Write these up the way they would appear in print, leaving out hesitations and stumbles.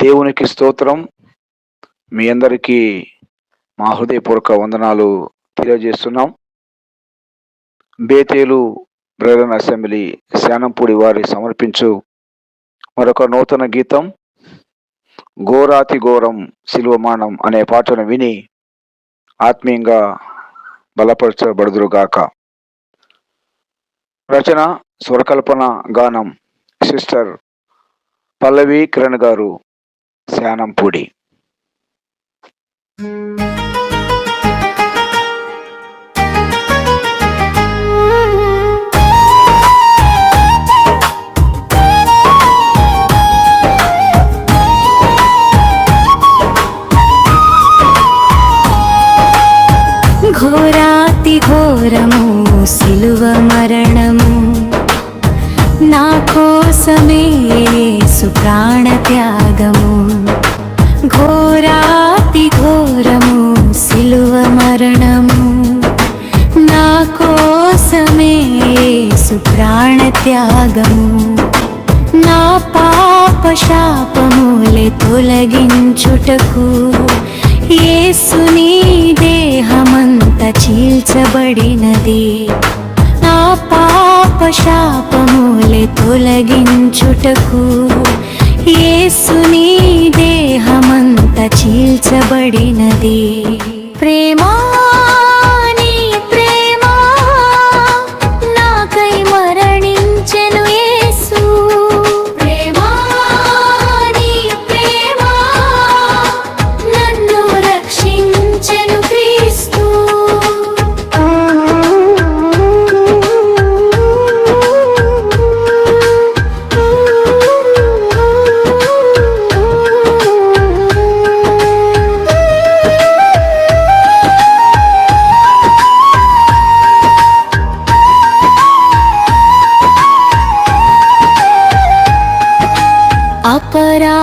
దేవునికి స్తోత్రం. మీ అందరికీ మా హృదయపూర్వక వందనాలు తెలియజేస్తున్నాం. బేతేలు బ్రదరన్ అసెంబ్లీ శానంపూడి వారి సమర్పించు మరొక నూతన గీతం ఘోరాతి ఘోరం శిలువమానం అనే పాటను విని ఆత్మీయంగా బలపరచబడుదురుగాక. రచన స్వరకల్పన గానం సిస్టర్ పల్లవి కిరణ్ గారు, శానంపూడి. ఘోరాతి ఘోరము సిలువ మరణము, నా కోసమే యేసు ప్రాణ త్యాగము. ఘోరాతి ఘోరము సిలువ మరణము, నా కోసమే యేసు ప్రాణ త్యాగము. నా పాప శాపములే తొలగించుటకు యేసుని దేహమంత చీల్చబడినది. నా పాప శాపములే తొలగించుటకు యేసుని దేహమంత చీల్చబడినది. ప్రేమా నీ ప్రేమా నాకై మరణించెను యేసు. ప్రేమా నీ ప్రేమా నన్ను రక్షించెను క్రీస్తు.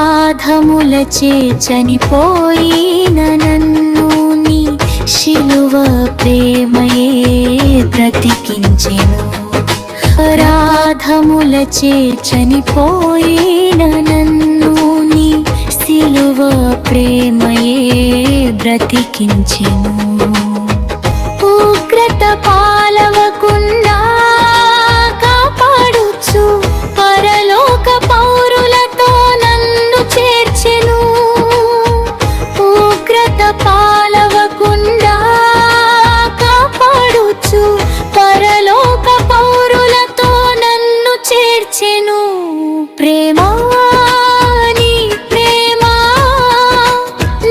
అపరాధములచే చనిపోయిన నన్ను నీ శిలువ ప్రేమయే బ్రతికించెను. అపరాధములచే చనిపోయిన నన్ను నీ శిలువ ప్రేమయే బ్రతికించెను. ఉగ్రత పాలవకుండా కాపాడుచు పరలోక పౌరులతో నన్ను చేర్చెను. ఉగ్రత పాలవకుండా కాపాడుచు పరలోక పౌరులతో నన్ను చేర్చెను. ప్రేమా నీ ప్రేమా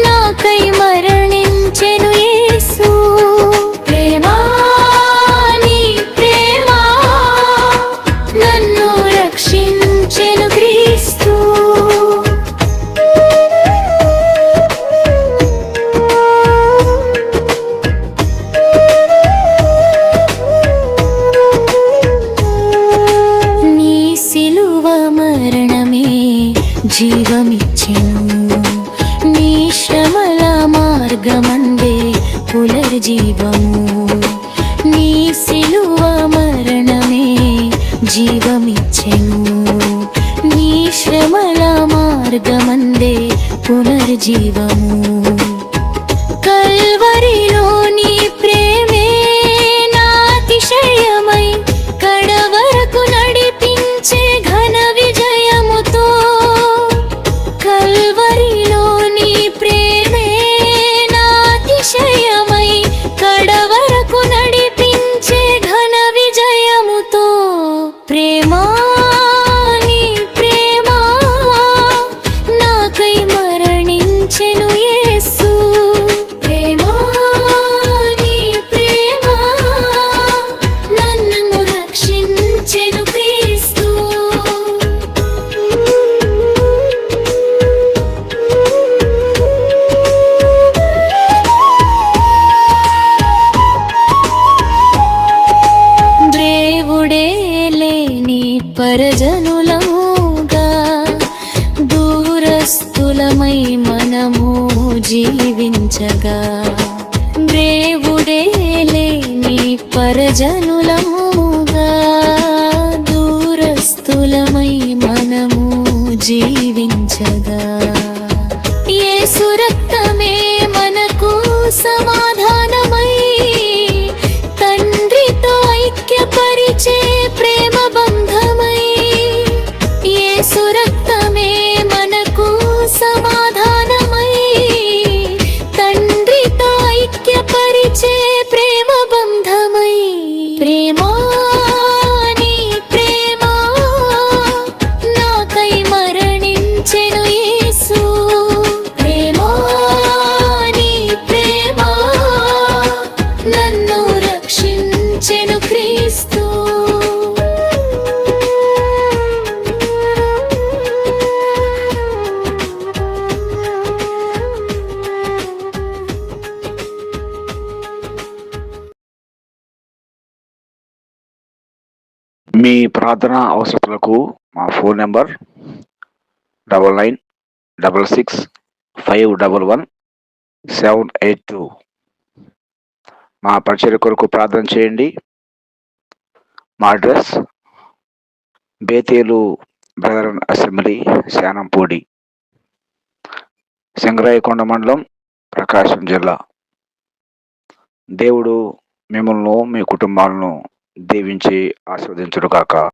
నాకై మరణించెను యేసు. ప్రేమా నీ ప్రేమా నన్ను రక్షించెను క్రీస్తు. నీ సిలువ మరణమే జీవమిచ్చెను, నీ శ్రమల మార్గమందే పునర్జీవము. నీ సిలువ మరణమే జీవమిచ్చెను, నీ శ్రమల మార్గమందే పునర్జీవము. కల్వరిలో నీ ప్రేమే నాతిశయమై కడవరకు నడిపించే ఘన విజయముతో. కల్వరిలో నీ ప్రేమే నాతిశయమై కడవరకు నడిపించే ఘన విజయముతో. ప్రేమా నీ ప్రేమా నాకై మరణించెను యేసు. ప్రేమా నీ ప్రేమా నన్ను రక్షించెను క్రీస్తు. దేవుడే లేని పరజనులముగా దూరస్థులమై మనము జీవించగా. దేవుడే లేని పరజనులముగా దూరస్థులమై మనము జీవించగా. యేసు రక్తమే మనకు సమాధానమై తండ్రితో ఐక్యపరిచే ప్రేమ బంధమై యేసు రక్తమే మనకు సమాధానమై తండ్రితో ఐక్యపరిచే ప్రేమ బంధమై ప్రేమా నీ ప్రేమ నాకై మరణించెను యేసు ప్రేమా నీ ప్రేమ నన్ను రక్షించెను క్రీస్తు మీ ప్రార్థన అవసరతలకు మా ఫోన్ నెంబర్ 9966511782. మా పరిచర్య కొరకు ప్రార్థన చేయండి. మా అడ్రస్ బేతేలు బ్రదరన్ అసెంబ్లీ, శానంపూడి, సింగరాయకొండ మండలం, ప్రకాశం జిల్లా. దేవుడు మిమ్మల్ని మీ కుటుంబాలను దీవించి ఆశీర్వదించుగాక.